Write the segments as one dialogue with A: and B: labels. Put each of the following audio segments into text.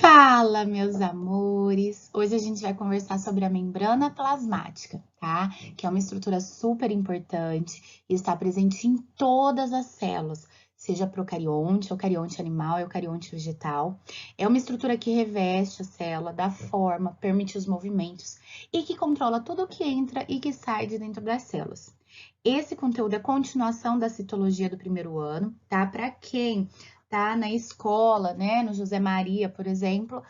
A: Fala, meus amores! Hoje a gente vai conversar sobre a membrana plasmática, tá? Que é uma estrutura super importante e está presente em todas as células, seja procarionte, eucarionte animal, eucarionte vegetal. É uma estrutura que reveste a célula, dá forma, permite os movimentos e que controla tudo o que entra e que sai de dentro das células. Esse conteúdo é continuação da citologia do primeiro ano, tá? Para quem tá na escola, né, no José Maria, por exemplo,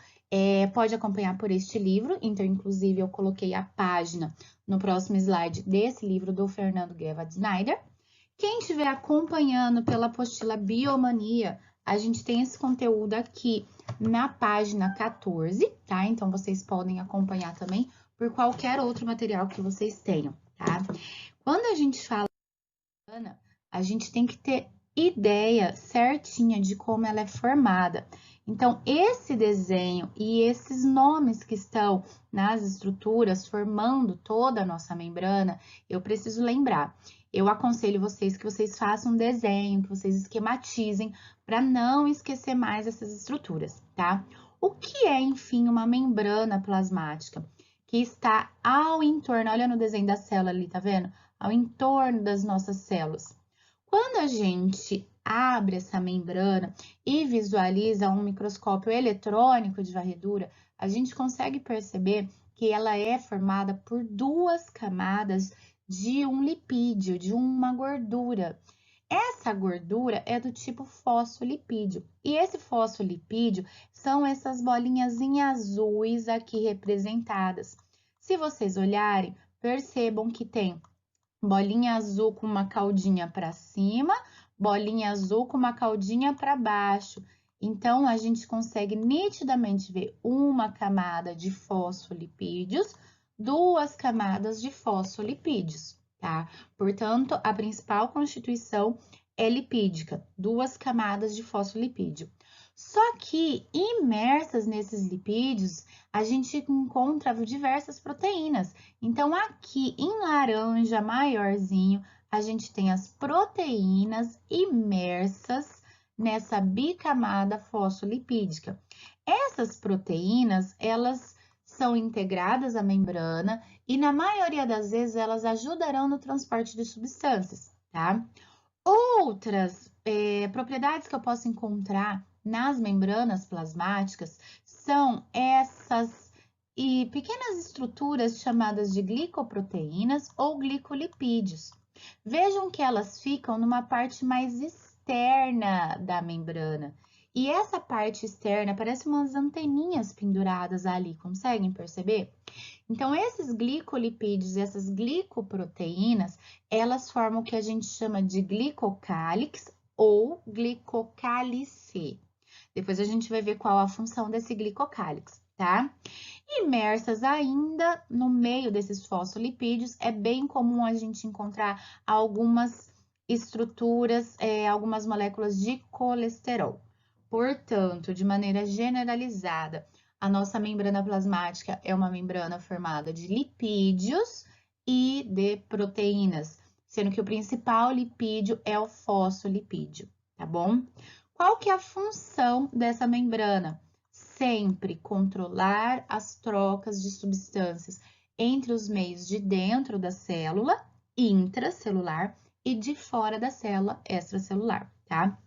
A: pode acompanhar por este livro. Então, inclusive, eu coloquei a página no próximo slide desse livro do Fernando Guevara Snyder. Quem estiver acompanhando pela apostila Biomania, a gente tem esse conteúdo aqui na página 14, tá? Então, vocês podem acompanhar também por qualquer outro material que vocês tenham, tá? Quando a gente fala a gente tem que ter ideia certinha de como ela é formada. Então, esse desenho e esses nomes que estão nas estruturas formando toda a nossa membrana, eu preciso lembrar. Eu aconselho vocês que vocês façam um desenho, que vocês esquematizem, para não esquecer mais essas estruturas, tá? O que é, enfim, uma membrana plasmática? Que está ao entorno, olha no desenho da célula ali, tá vendo? Ao entorno das nossas células. Quando a gente abre essa membrana e visualiza um microscópio eletrônico de varredura, a gente consegue perceber que ela é formada por duas camadas de um lipídio, de uma gordura. Essa gordura é do tipo fosfolipídio. E esse fosfolipídio são essas bolinhas em azuis aqui representadas. Se vocês olharem, percebam que tem bolinha azul com uma caudinha para cima, bolinha azul com uma caudinha para baixo. Então, a gente consegue nitidamente ver uma camada de fosfolipídios, duas camadas de fosfolipídios, tá? Portanto, a principal constituição é lipídica, duas camadas de fosfolipídio. Só que imersas nesses lipídios, a gente encontra diversas proteínas. Então, aqui em laranja maiorzinho, a gente tem as proteínas imersas nessa bicamada fosfolipídica. Essas proteínas, elas são integradas à membrana e, na maioria das vezes, elas ajudarão no transporte de substâncias, tá? Outras propriedades que eu posso encontrar nas membranas plasmáticas são essas pequenas estruturas chamadas de glicoproteínas ou glicolipídios. Vejam que elas ficam numa parte mais externa da membrana. E essa parte externa parece umas anteninhas penduradas ali, conseguem perceber? Então, esses glicolipídios e essas glicoproteínas, elas formam o que a gente chama de glicocálix ou glicocálice. Depois a gente vai ver qual a função desse glicocálix, tá? Imersas ainda no meio desses fosfolipídios, é bem comum a gente encontrar algumas estruturas, algumas moléculas de colesterol. Portanto, de maneira generalizada, a nossa membrana plasmática é uma membrana formada de lipídios e de proteínas, sendo que o principal lipídio é o fosfolipídio, tá bom? Qual que é a função dessa membrana? Sempre controlar as trocas de substâncias entre os meios de dentro da célula, intracelular, e de fora da célula, extracelular, tá?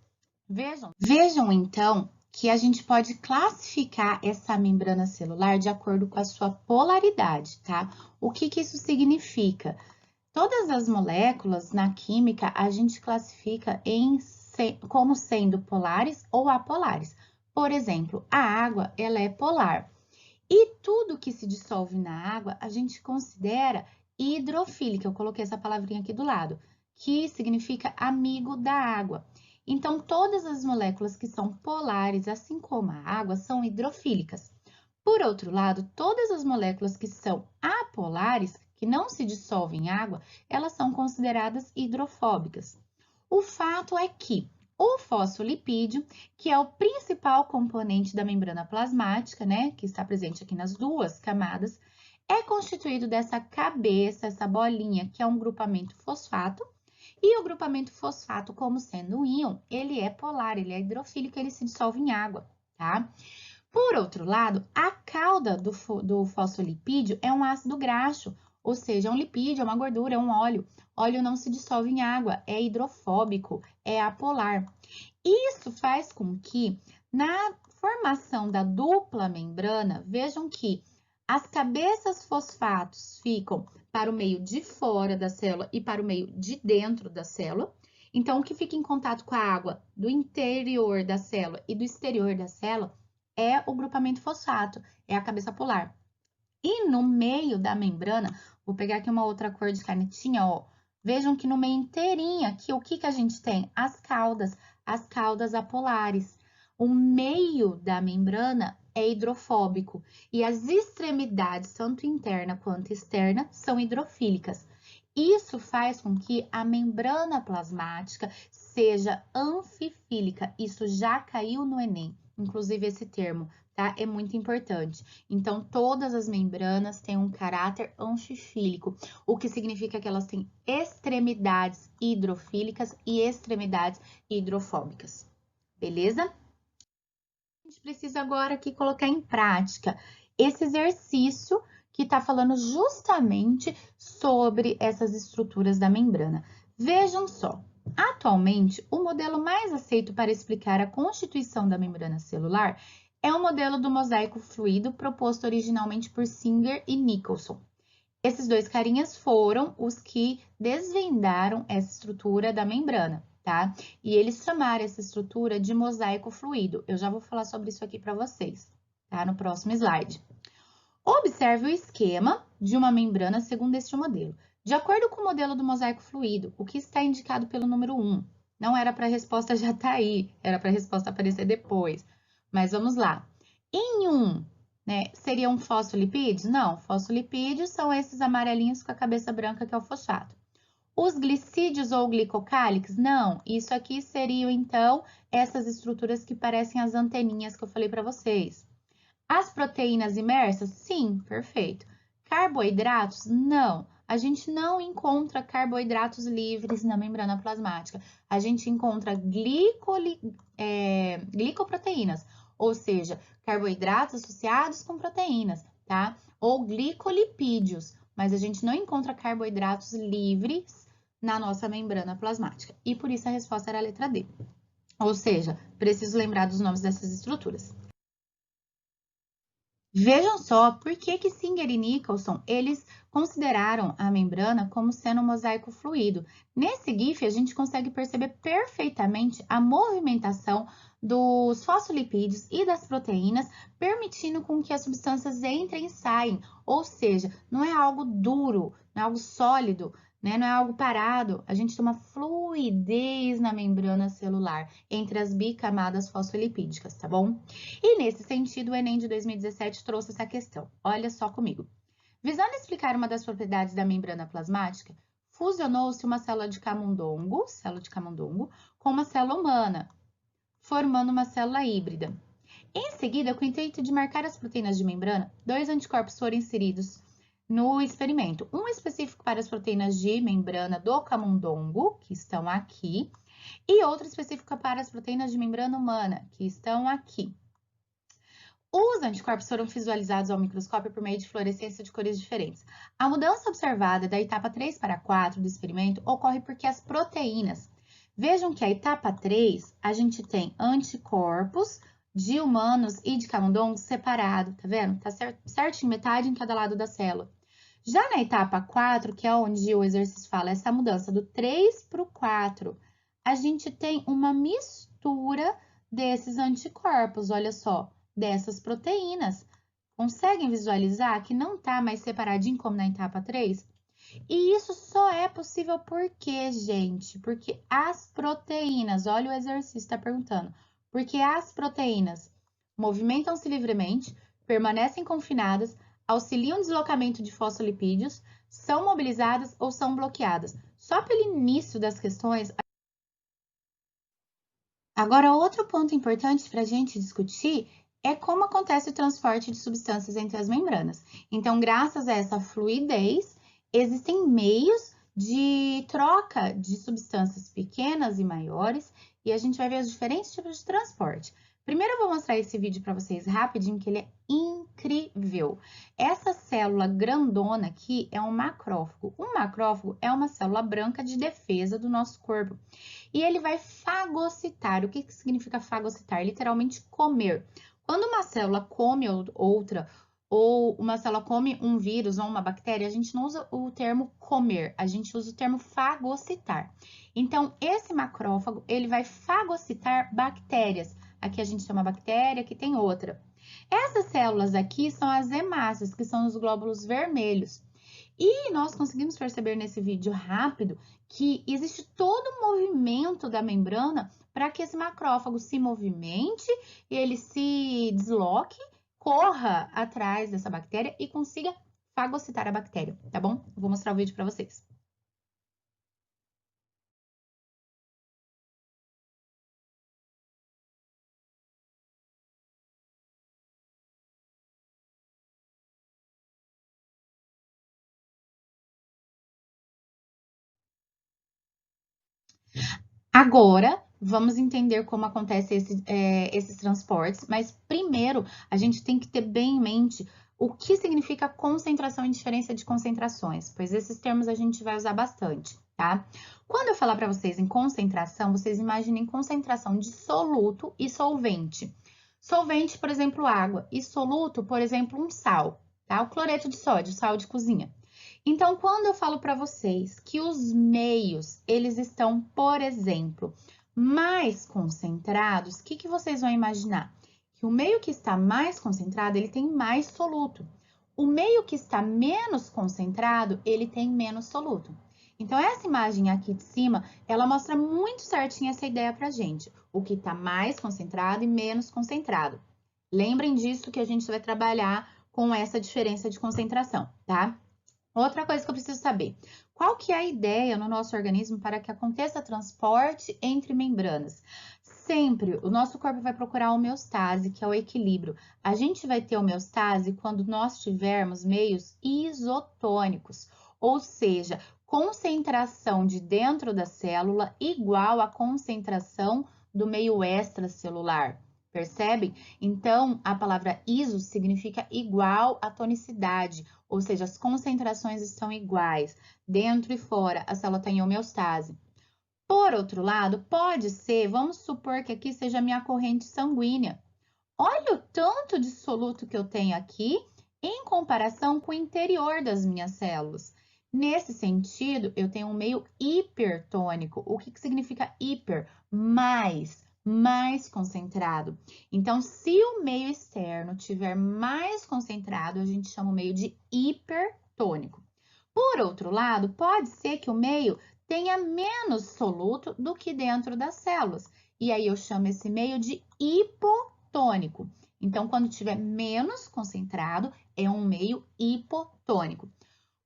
A: Vejam então que a gente pode classificar essa membrana celular de acordo com a sua polaridade, tá? O que que isso significa? Todas as moléculas na química a gente classifica como sendo polares ou apolares. Por exemplo, a água, ela é polar. E tudo que se dissolve na água, a gente considera hidrofílica. Eu coloquei essa palavrinha aqui do lado, que significa amigo da água. Então, todas as moléculas que são polares, assim como a água, são hidrofílicas. Por outro lado, todas as moléculas que são apolares, que não se dissolvem em água, elas são consideradas hidrofóbicas. O fato é que o fosfolipídio, que é o principal componente da membrana plasmática, né, que está presente aqui nas duas camadas, é constituído dessa cabeça, essa bolinha, que é um grupamento fosfato, e o grupamento fosfato, como sendo um íon, ele é polar, ele é hidrofílico, ele se dissolve em água, tá? Por outro lado, a cauda do fosfolipídio é um ácido graxo, ou seja, é um lipídio, é uma gordura, é um óleo. Óleo não se dissolve em água, é hidrofóbico, é apolar. Isso faz com que, na formação da dupla membrana, vejam que as cabeças fosfatos ficam para o meio de fora da célula e para o meio de dentro da célula. Então, o que fica em contato com a água do interior da célula e do exterior da célula é o grupamento fosfato, é a cabeça polar. E no meio da membrana, vou pegar aqui uma outra cor de canetinha, ó. Vejam que no meio inteirinho aqui, o que a gente tem? As caudas apolares. O meio da membrana é hidrofóbico e as extremidades, tanto interna quanto externa, são hidrofílicas. Isso faz com que a membrana plasmática seja anfifílica. Isso já caiu no Enem, inclusive esse termo, tá? É muito importante. Então, todas as membranas têm um caráter anfifílico, o que significa que elas têm extremidades hidrofílicas e extremidades hidrofóbicas. Beleza? A gente precisa agora aqui colocar em prática esse exercício que está falando justamente sobre essas estruturas da membrana. Vejam só, atualmente, o modelo mais aceito para explicar a constituição da membrana celular é o modelo do mosaico fluido proposto originalmente por Singer e Nicholson. Esses dois carinhas foram os que desvendaram essa estrutura da membrana, tá? E eles chamaram essa estrutura de mosaico fluido. Eu já vou falar sobre isso aqui para vocês, tá? No próximo slide. Observe o esquema de uma membrana segundo este modelo. De acordo com o modelo do mosaico fluido, o que está indicado pelo número 1? Não era para a resposta já estar aí, era para a resposta aparecer depois. Mas vamos lá. Em 1, né, seriam fosfolipídios? Não, fosfolipídios são esses amarelinhos com a cabeça branca que é o fosfato. Os glicídios ou glicocáliques? Não, isso aqui seriam então essas estruturas que parecem as anteninhas que eu falei para vocês. As proteínas imersas? Sim, perfeito. Carboidratos? Não. A gente não encontra carboidratos livres na membrana plasmática. A gente encontra glicoproteínas, ou seja, carboidratos associados com proteínas, tá? Ou glicolipídios, mas a gente não encontra carboidratos livres na nossa membrana plasmática. E por isso a resposta era a letra D. Ou seja, preciso lembrar dos nomes dessas estruturas. Vejam só por que Singer e Nicholson, eles consideraram a membrana como sendo um mosaico fluido. Nesse GIF, a gente consegue perceber perfeitamente a movimentação dos fosfolipídios e das proteínas, permitindo com que as substâncias entrem e saem. Ou seja, não é algo duro, não é algo sólido, né? Não é algo parado. A gente tem uma fluidez na membrana celular entre as bicamadas fosfolipídicas, tá bom? E nesse sentido, o Enem de 2017 trouxe essa questão. Olha só comigo. Visando explicar uma das propriedades da membrana plasmática, fusionou-se uma célula de camundongo, com uma célula humana, formando uma célula híbrida. Em seguida, com o intuito de marcar as proteínas de membrana, 2 anticorpos foram inseridos no experimento. Um específico para as proteínas de membrana do camundongo, que estão aqui, e outro específico para as proteínas de membrana humana, que estão aqui. Os anticorpos foram visualizados ao microscópio por meio de fluorescência de cores diferentes. A mudança observada da etapa 3 para 4 do experimento ocorre porque as proteínas. Vejam que a etapa 3, a gente tem anticorpos de humanos e de camundongos separados, tá vendo? Tá certinho, metade em cada lado da célula. Já na etapa 4, que é onde o exercício fala essa mudança do 3 para o 4, a gente tem uma mistura desses anticorpos, olha só, dessas proteínas. Conseguem visualizar que não está mais separadinho como na etapa 3? E isso só é possível por quê, gente? Porque as proteínas, olha o exercício, está perguntando, porque as proteínas movimentam-se livremente, permanecem confinadas, auxiliam o deslocamento de fosfolipídios, são mobilizadas ou são bloqueadas. Só pelo início das questões. Agora, outro ponto importante para a gente discutir é como acontece o transporte de substâncias entre as membranas. Então, graças a essa fluidez, existem meios de troca de substâncias pequenas e maiores, e a gente vai ver os diferentes tipos de transporte. Primeiro eu vou mostrar esse vídeo para vocês rapidinho, que ele é incrível. Essa célula grandona aqui é um macrófago. Um macrófago é uma célula branca de defesa do nosso corpo. E ele vai fagocitar. O que significa fagocitar? Literalmente comer. Quando uma célula come outra, ou uma célula come um vírus ou uma bactéria, a gente não usa o termo comer, a gente usa o termo fagocitar. Então, esse macrófago, ele vai fagocitar bactérias. Aqui a gente tem uma bactéria, aqui tem outra. Essas células aqui são as hemácias, que são os glóbulos vermelhos. E nós conseguimos perceber nesse vídeo rápido que existe todo um movimento da membrana para que esse macrófago se movimente, ele se desloque, corra atrás dessa bactéria e consiga fagocitar a bactéria, tá bom? Eu vou mostrar o vídeo para vocês. Agora, vamos entender como acontece esses transportes, mas primeiro a gente tem que ter bem em mente o que significa concentração e diferença de concentrações, pois esses termos a gente vai usar bastante, tá? Quando eu falar para vocês em concentração, vocês imaginem concentração de soluto e solvente. Solvente, por exemplo, água, e soluto, por exemplo, um sal, tá? O cloreto de sódio, sal de cozinha. Então, quando eu falo para vocês que os meios, eles estão, por exemplo, mais concentrados, o que vocês vão imaginar? Que o meio que está mais concentrado, ele tem mais soluto. O meio que está menos concentrado, ele tem menos soluto. Então, essa imagem aqui de cima, ela mostra muito certinho essa ideia pra gente. O que está mais concentrado e menos concentrado. Lembrem disso que a gente vai trabalhar com essa diferença de concentração, tá? Outra coisa que eu preciso saber, qual que é a ideia no nosso organismo para que aconteça transporte entre membranas? Sempre o nosso corpo vai procurar a homeostase, que é o equilíbrio. A gente vai ter homeostase quando nós tivermos meios isotônicos, ou seja, concentração de dentro da célula igual à concentração do meio extracelular. Percebem? Então, a palavra iso significa igual à tonicidade, ou seja, as concentrações estão iguais. Dentro e fora, a célula está em homeostase. Por outro lado, pode ser, vamos supor que aqui seja a minha corrente sanguínea. Olha o tanto de soluto que eu tenho aqui em comparação com o interior das minhas células. Nesse sentido, eu tenho um meio hipertônico. O que significa hiper? Mais concentrado. Então, se o meio externo tiver mais concentrado, a gente chama o meio de hipertônico. Por outro lado, pode ser que o meio tenha menos soluto do que dentro das células. E aí eu chamo esse meio de hipotônico. Então, quando tiver menos concentrado, é um meio hipotônico.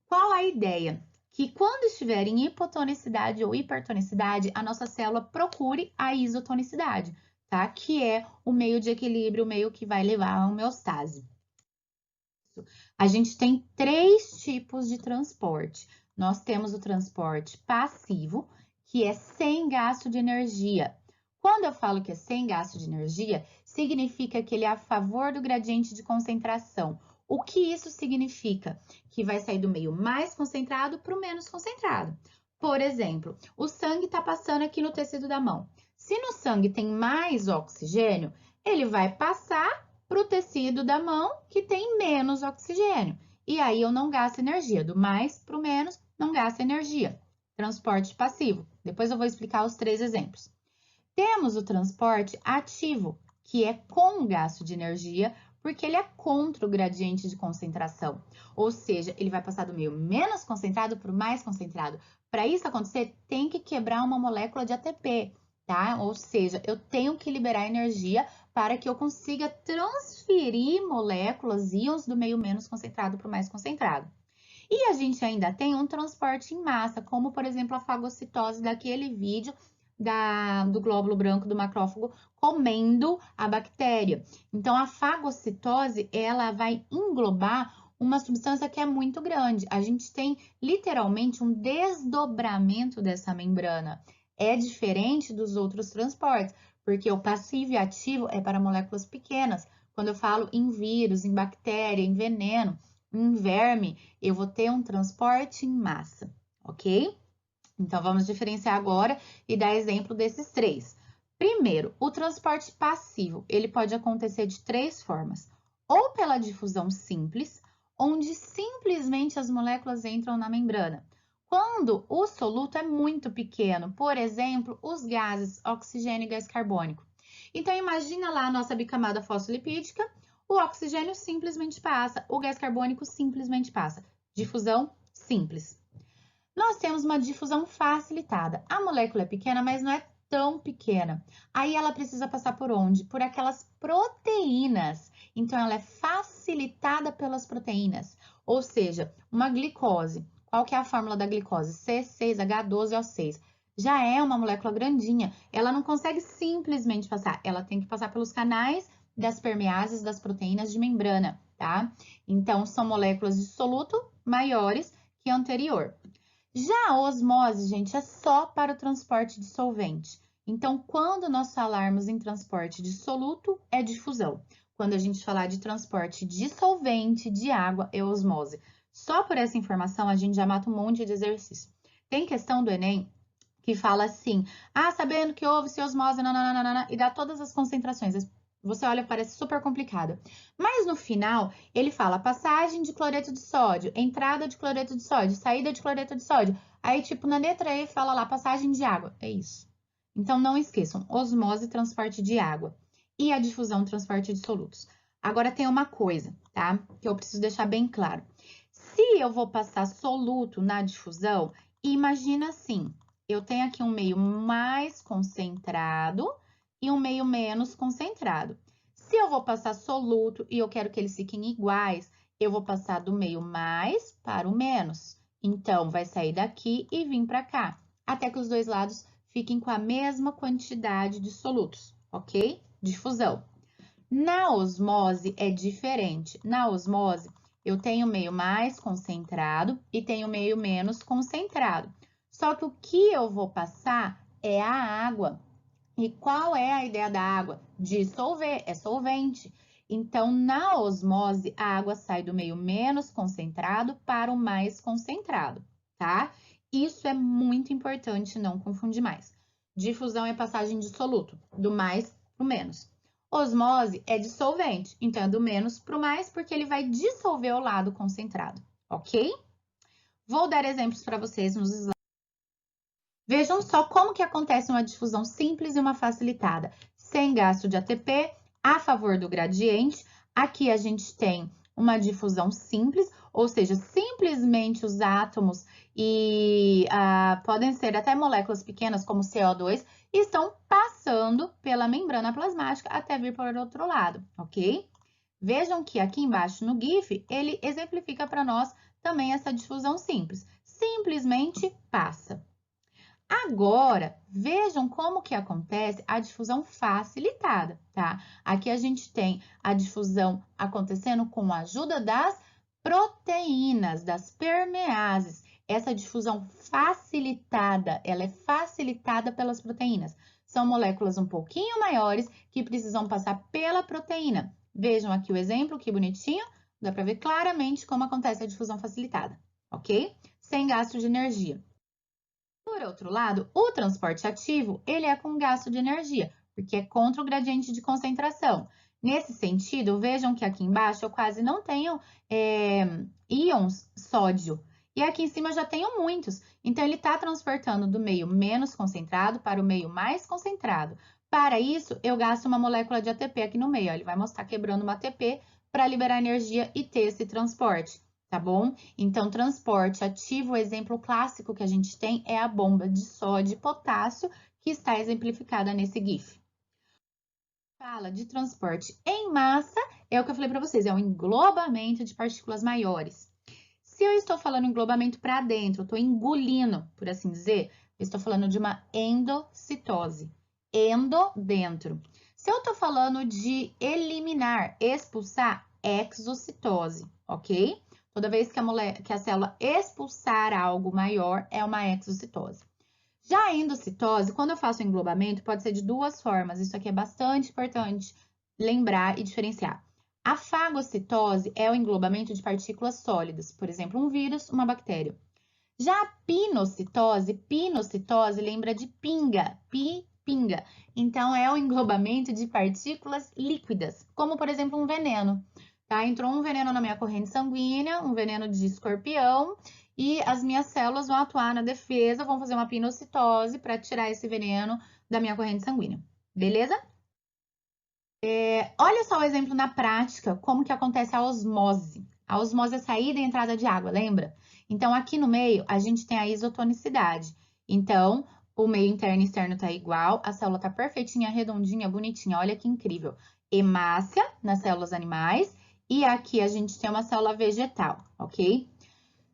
A: Qual a ideia? Que quando estiver em hipotonicidade ou hipertonicidade, a nossa célula procure a isotonicidade, tá? Que é o meio de equilíbrio, o meio que vai levar a homeostase. A gente tem 3 tipos de transporte. Nós temos o transporte passivo, que é sem gasto de energia. Quando eu falo que é sem gasto de energia, significa que ele é a favor do gradiente de concentração. O que isso significa? Que vai sair do meio mais concentrado para o menos concentrado. Por exemplo, o sangue está passando aqui no tecido da mão. Se no sangue tem mais oxigênio, ele vai passar para o tecido da mão que tem menos oxigênio. E aí eu não gasto energia. Do mais para o menos, não gasta energia. Transporte passivo. Depois eu vou explicar os 3 exemplos. Temos o transporte ativo, que é com gasto de energia, porque ele é contra o gradiente de concentração. Ou seja, ele vai passar do meio menos concentrado para o mais concentrado. Para isso acontecer, tem que quebrar uma molécula de ATP, tá? Ou seja, eu tenho que liberar energia para que eu consiga transferir moléculas, íons do meio menos concentrado para o mais concentrado. E a gente ainda tem um transporte em massa, como por exemplo a fagocitose daquele vídeo do glóbulo branco do macrófago comendo a bactéria. Então, a fagocitose, ela vai englobar uma substância que é muito grande. A gente tem literalmente um desdobramento dessa membrana. É diferente dos outros transportes, porque o passivo e ativo é para moléculas pequenas. Quando eu falo em vírus, em bactéria, em veneno, em verme, eu vou ter um transporte em massa, ok? Então, vamos diferenciar agora e dar exemplo desses três. Primeiro, o transporte passivo, ele pode acontecer de três formas. Ou pela difusão simples, onde simplesmente as moléculas entram na membrana. Quando o soluto é muito pequeno, por exemplo, os gases oxigênio e gás carbônico. Então, imagina lá a nossa bicamada fosfolipídica, o oxigênio simplesmente passa, o gás carbônico simplesmente passa. Difusão simples. Nós temos uma difusão facilitada. A molécula é pequena, mas não é tão pequena. Aí ela precisa passar por onde? Por aquelas proteínas. Então, ela é facilitada pelas proteínas. Ou seja, uma glicose. Qual que é a fórmula da glicose? C6H12O6. Já é uma molécula grandinha. Ela não consegue simplesmente passar. Ela tem que passar pelos canais das permeases das proteínas de membrana, tá? Então, são moléculas de soluto maiores que a anterior. Já a osmose, gente, é só para o transporte de solvente. Então, quando nós falarmos em transporte de soluto, é difusão. Quando a gente falar de transporte de solvente, de água, é osmose. Só por essa informação, a gente já mata um monte de exercício. Tem questão do Enem que fala assim, sabendo que houve-se osmose, nananana, e dá todas as concentrações. Você olha, parece super complicado. Mas no final, ele fala passagem de cloreto de sódio, entrada de cloreto de sódio, saída de cloreto de sódio. Aí, tipo, na letra E, fala lá passagem de água. É isso. Então, não esqueçam, osmose, transporte de água. E a difusão, transporte de solutos. Agora, tem uma coisa, tá? Que eu preciso deixar bem claro. Se eu vou passar soluto na difusão, imagina assim, eu tenho aqui um meio mais concentrado e um meio menos concentrado. Se eu vou passar soluto e eu quero que eles fiquem iguais, eu vou passar do meio mais para o menos. Então, vai sair daqui e vir para cá, até que os dois lados fiquem com a mesma quantidade de solutos, ok? Difusão. Na osmose é diferente. Na osmose, eu tenho meio mais concentrado e tenho meio menos concentrado. Só que o que eu vou passar é a água. E qual é a ideia da água? Dissolver, é solvente. Então, na osmose, a água sai do meio menos concentrado para o mais concentrado, tá? Isso é muito importante, não confundir mais. Difusão é passagem de soluto, do mais para o menos. Osmose é dissolvente, então é do menos para o mais, porque ele vai dissolver o lado concentrado, ok? Vou dar exemplos para vocês nos slides. Vejam só como que acontece uma difusão simples e uma facilitada. Sem gasto de ATP, a favor do gradiente. Aqui a gente tem uma difusão simples, ou seja, simplesmente os átomos e podem ser até moléculas pequenas, como CO2, estão passando pela membrana plasmática até vir para o outro lado, ok? Vejam que aqui embaixo no GIF, ele exemplifica para nós também essa difusão simples. Simplesmente passa. Agora, vejam como que acontece a difusão facilitada, tá? Aqui a gente tem a difusão acontecendo com a ajuda das proteínas, das permeases. Essa difusão facilitada, ela é facilitada pelas proteínas. São moléculas um pouquinho maiores que precisam passar pela proteína. Vejam aqui o exemplo, que bonitinho. Dá para ver claramente como acontece a difusão facilitada, ok? Sem gasto de energia. Por outro lado, o transporte ativo, ele é com gasto de energia, porque é contra o gradiente de concentração. Nesse sentido, vejam que aqui embaixo eu quase não tenho íons sódio. E aqui em cima eu já tenho muitos. Então, ele está transportando do meio menos concentrado para o meio mais concentrado. Para isso, eu gasto uma molécula de ATP aqui no meio. Ó, ele vai mostrar quebrando uma ATP para liberar energia e ter esse transporte. Tá bom? Então, transporte ativo, o exemplo clássico que a gente tem é a bomba de sódio e potássio, que está exemplificada nesse GIF. Fala de transporte em massa, é o que eu falei para vocês, é um englobamento de partículas maiores. Se eu estou falando englobamento para dentro, eu estou engolindo, por assim dizer, eu estou falando de uma endocitose. Endo, dentro. Se eu estou falando de eliminar, expulsar, exocitose, ok? Toda vez que a célula expulsar algo maior, é uma exocitose. Já a endocitose, quando eu faço o englobamento, pode ser de duas formas. Isso aqui é bastante importante lembrar e diferenciar. A fagocitose é o englobamento de partículas sólidas, por exemplo, um vírus, uma bactéria. Já a pinocitose lembra de pinga, pinga. Então, é o englobamento de partículas líquidas, como, por exemplo, um veneno. Tá? Entrou um veneno na minha corrente sanguínea, um veneno de escorpião, e as minhas células vão atuar na defesa, vão fazer uma pinocitose para tirar esse veneno da minha corrente sanguínea. Beleza? Olha só o exemplo na prática, como que acontece a osmose. A osmose é a saída e entrada de água, lembra? Então, aqui no meio, a gente tem a isotonicidade. Então, o meio interno e externo tá igual, a célula tá perfeitinha, redondinha, bonitinha. Olha que incrível. Hemácia nas células animais e aqui a gente tem uma célula vegetal, ok?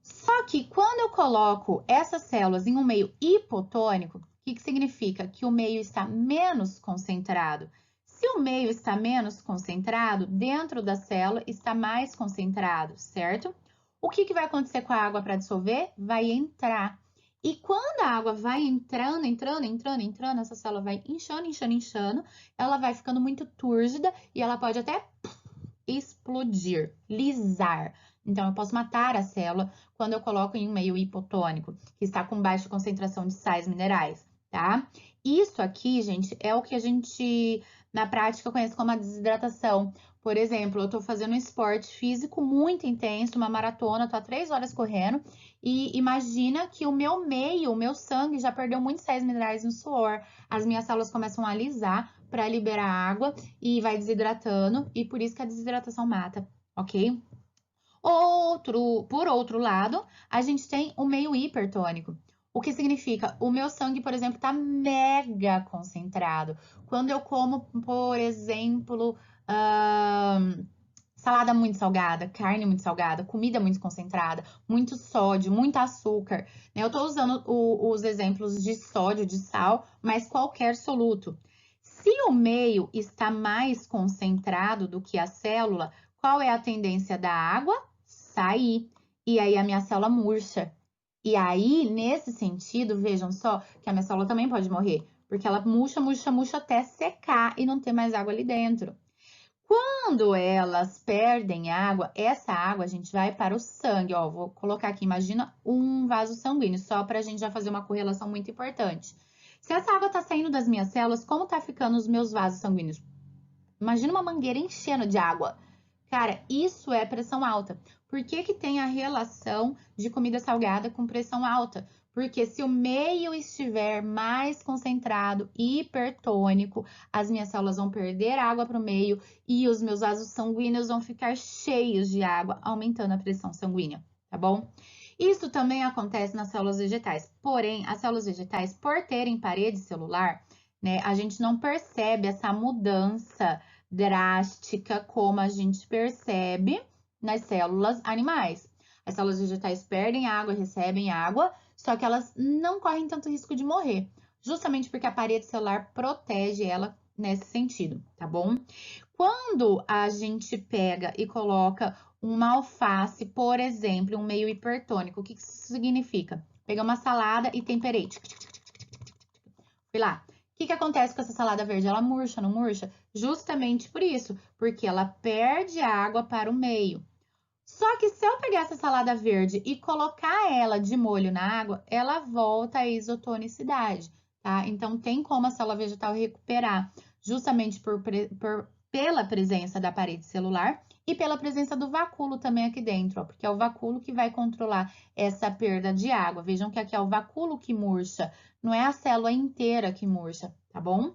A: Só que quando eu coloco essas células em um meio hipotônico, o que significa? Que o meio está menos concentrado. Se o meio está menos concentrado, dentro da célula está mais concentrado, certo? O que vai acontecer com a água para dissolver? Vai entrar. E quando a água vai entrando, essa célula vai inchando, ela vai ficando muito túrgida e ela pode até explodir, lisar. Então, eu posso matar a célula quando eu coloco em um meio hipotônico, que está com baixa concentração de sais minerais, tá? Isso aqui, gente, é o que a gente, na prática, conhece como a desidratação. Por exemplo, eu tô fazendo um esporte físico muito intenso, uma maratona, tô há 3 horas correndo, e imagina que o meu meio, o meu sangue já perdeu muitos sais minerais no suor. As minhas células começam a lisar para liberar água e vai desidratando, e por isso que a desidratação mata, ok? Por outro lado, a gente tem o meio hipertônico. O que significa? O meu sangue, por exemplo, está mega concentrado. Quando eu como, por exemplo, salada muito salgada, carne muito salgada, comida muito concentrada, muito sódio, muito açúcar. Eu estou usando os exemplos de sódio, de sal, mas qualquer soluto. Se o meio está mais concentrado do que a célula, qual é a tendência da água? Sair. E aí a minha célula murcha. E aí, nesse sentido, vejam só que a minha célula também pode morrer, porque ela murcha até secar e não ter mais água ali dentro. Quando elas perdem água, essa água a gente vai para o sangue. Ó, vou colocar aqui, imagina um vaso sanguíneo, só para a gente já fazer uma correlação muito importante. Se essa água está saindo das minhas células, como está ficando os meus vasos sanguíneos? Imagina uma mangueira enchendo de água. Cara, isso é pressão alta. Por que que tem a relação de comida salgada com pressão alta? Porque se o meio estiver mais concentrado, hipertônico, as minhas células vão perder água para o meio e os meus vasos sanguíneos vão ficar cheios de água, aumentando a pressão sanguínea, tá bom? Isso também acontece nas células vegetais. Porém, as células vegetais, por terem parede celular, né, a gente não percebe essa mudança drástica como a gente percebe nas células animais. As células vegetais perdem água, recebem água, só que elas não correm tanto risco de morrer, justamente porque a parede celular protege ela nesse sentido, tá bom? Quando a gente pega e coloca uma alface, por exemplo, um meio hipertônico, o que isso significa? Pegar uma salada e temperei. Fui lá. O que acontece com essa salada verde? Ela murcha, não murcha? Justamente por isso, porque ela perde água para o meio. Só que se eu pegar essa salada verde e colocar ela de molho na água, ela volta à isotonicidade, tá? Então, tem como a célula vegetal recuperar, justamente pela presença da parede celular e pela presença do vacúolo também aqui dentro, ó, porque é o vacúolo que vai controlar essa perda de água. Vejam que aqui é o vacúolo que murcha, não é a célula inteira que murcha, tá bom?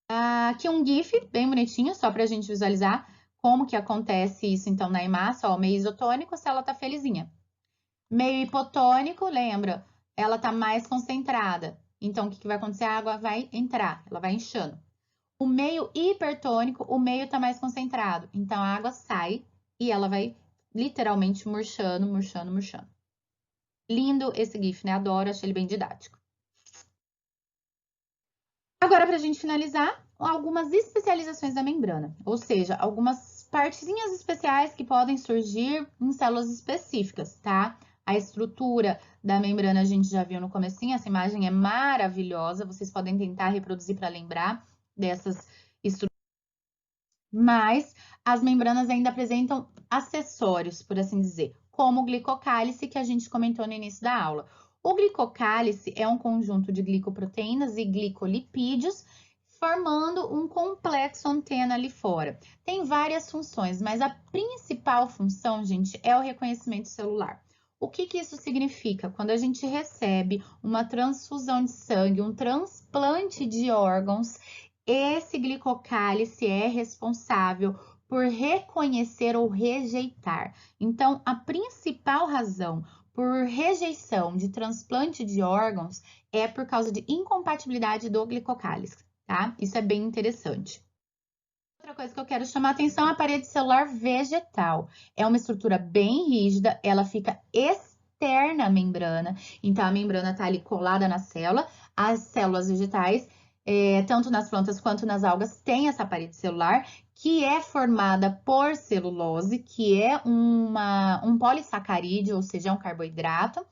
A: Aqui um GIF bem bonitinho, só para a gente visualizar como que acontece isso, então, na hemácia, ó, meio isotônico, a célula tá felizinha. Meio hipotônico, lembra? Ela tá mais concentrada. Então, o que vai acontecer? A água vai entrar, ela vai inchando. O meio hipertônico, o meio tá mais concentrado. Então, a água sai e ela vai literalmente murchando. Lindo esse GIF, né? Adoro, achei ele bem didático. Agora, para a gente finalizar, algumas especializações da membrana, ou seja, algumas partezinhas especiais que podem surgir em células específicas, tá? A estrutura da membrana a gente já viu no comecinho, essa imagem é maravilhosa, vocês podem tentar reproduzir para lembrar dessas estruturas. Mas as membranas ainda apresentam acessórios, por assim dizer, como o glicocálice que a gente comentou no início da aula. O glicocálice é um conjunto de glicoproteínas e glicolipídios, formando um complexo antena ali fora. Tem várias funções, mas a principal função, gente, é o reconhecimento celular. O que isso significa? Quando a gente recebe uma transfusão de sangue, um transplante de órgãos, esse glicocálice é responsável por reconhecer ou rejeitar. Então, a principal razão por rejeição de transplante de órgãos é por causa de incompatibilidade do glicocálice, tá? Isso é bem interessante. Outra coisa que eu quero chamar a atenção é a parede celular vegetal. É uma estrutura bem rígida, ela fica externa à membrana, então a membrana está ali colada na célula. As células vegetais, tanto nas plantas quanto nas algas, têm essa parede celular, que é formada por celulose, que é um polissacarídeo, ou seja, é um carboidrato,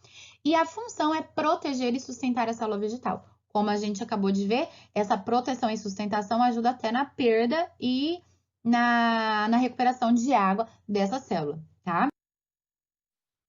A: e a função é proteger e sustentar a célula vegetal. Como a gente acabou de ver, essa proteção e sustentação ajuda até na perda e na recuperação de água dessa célula, tá?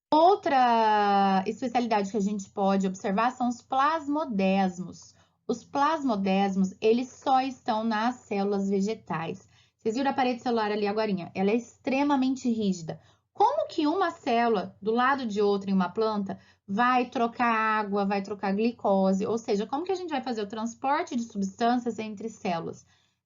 A: Outra especialidade que a gente pode observar são os plasmodesmos. Os plasmodesmos, eles só estão nas células vegetais. Vocês viram a parede celular ali agorinha? Ela é extremamente rígida. Como que uma célula do lado de outra em uma planta vai trocar água, vai trocar glicose? Ou seja, como que a gente vai fazer o transporte de substâncias entre células?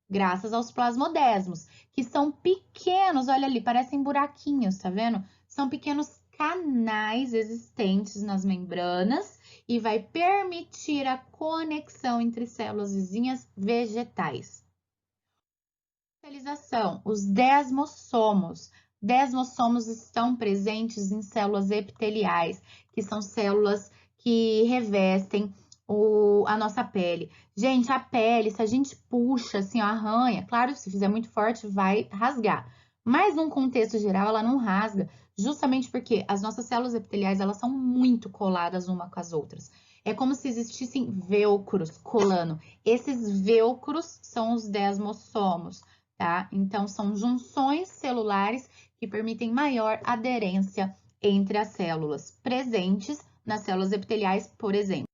A: Graças aos plasmodesmos, que são pequenos, olha ali, parecem buraquinhos, tá vendo? São pequenos canais existentes nas membranas e vai permitir a conexão entre células vizinhas vegetais. Especialização, os desmossomos. Desmossomos estão presentes em células epiteliais, que são células que revestem a nossa pele. Gente, a pele, se a gente puxa, assim, ó, arranha, claro, se fizer muito forte, vai rasgar. Mas, num contexto geral, ela não rasga, justamente porque as nossas células epiteliais, elas são muito coladas uma com as outras. É como se existissem velcros colando. Esses velcros são os desmossomos, tá? Então, são junções celulares que permitem maior aderência entre as células presentes nas células epiteliais, por exemplo.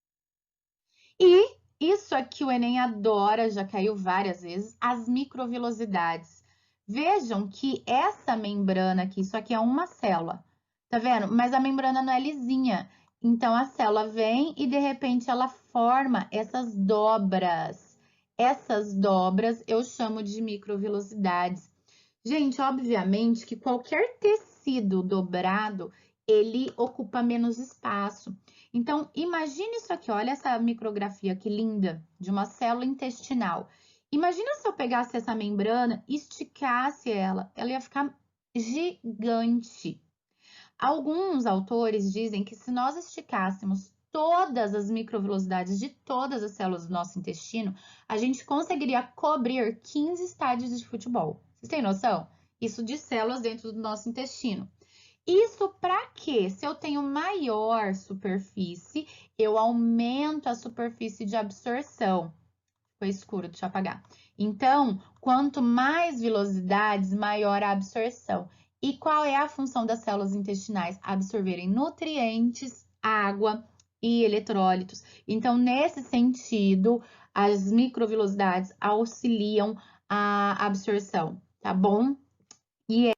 A: E isso aqui o Enem adora, já caiu várias vezes, as microvilosidades. Vejam que essa membrana aqui, isso aqui é uma célula, tá vendo? Mas a membrana não é lisinha. Então, a célula vem e, de repente, ela forma essas dobras. Essas dobras eu chamo de microvilosidades. Gente, obviamente que qualquer tecido dobrado, ele ocupa menos espaço. Então, imagine isso aqui, olha essa micrografia que linda, de uma célula intestinal. Imagina se eu pegasse essa membrana e esticasse ela ia ficar gigante. Alguns autores dizem que se nós esticássemos todas as microvelocidades de todas as células do nosso intestino, a gente conseguiria cobrir 15 estádios de futebol. Vocês têm noção? Isso de células dentro do nosso intestino. Isso para quê? Se eu tenho maior superfície, eu aumento a superfície de absorção. Ficou escuro, deixa eu apagar. Então, quanto mais velocidades, maior a absorção. E qual é a função das células intestinais? Absorverem nutrientes, água e eletrólitos. Então, nesse sentido, as microvelocidades auxiliam a absorção, tá bom? E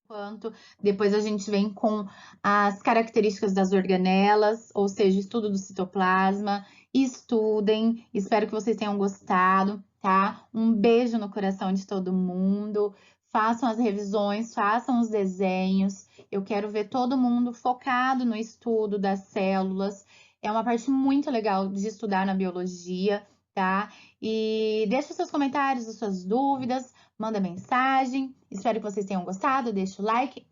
A: enquanto depois a gente vem com as características das organelas, ou seja, estudo do citoplasma. Estudem, espero que vocês tenham gostado, tá? Um beijo no coração de todo mundo. Façam as revisões, façam os desenhos. Eu quero ver todo mundo focado no estudo das células. É uma parte muito legal de estudar na biologia, tá? E deixa seus comentários, as suas dúvidas, manda mensagem. Espero que vocês tenham gostado, deixa o like.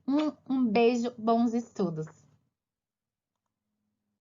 A: Um beijo, bons estudos!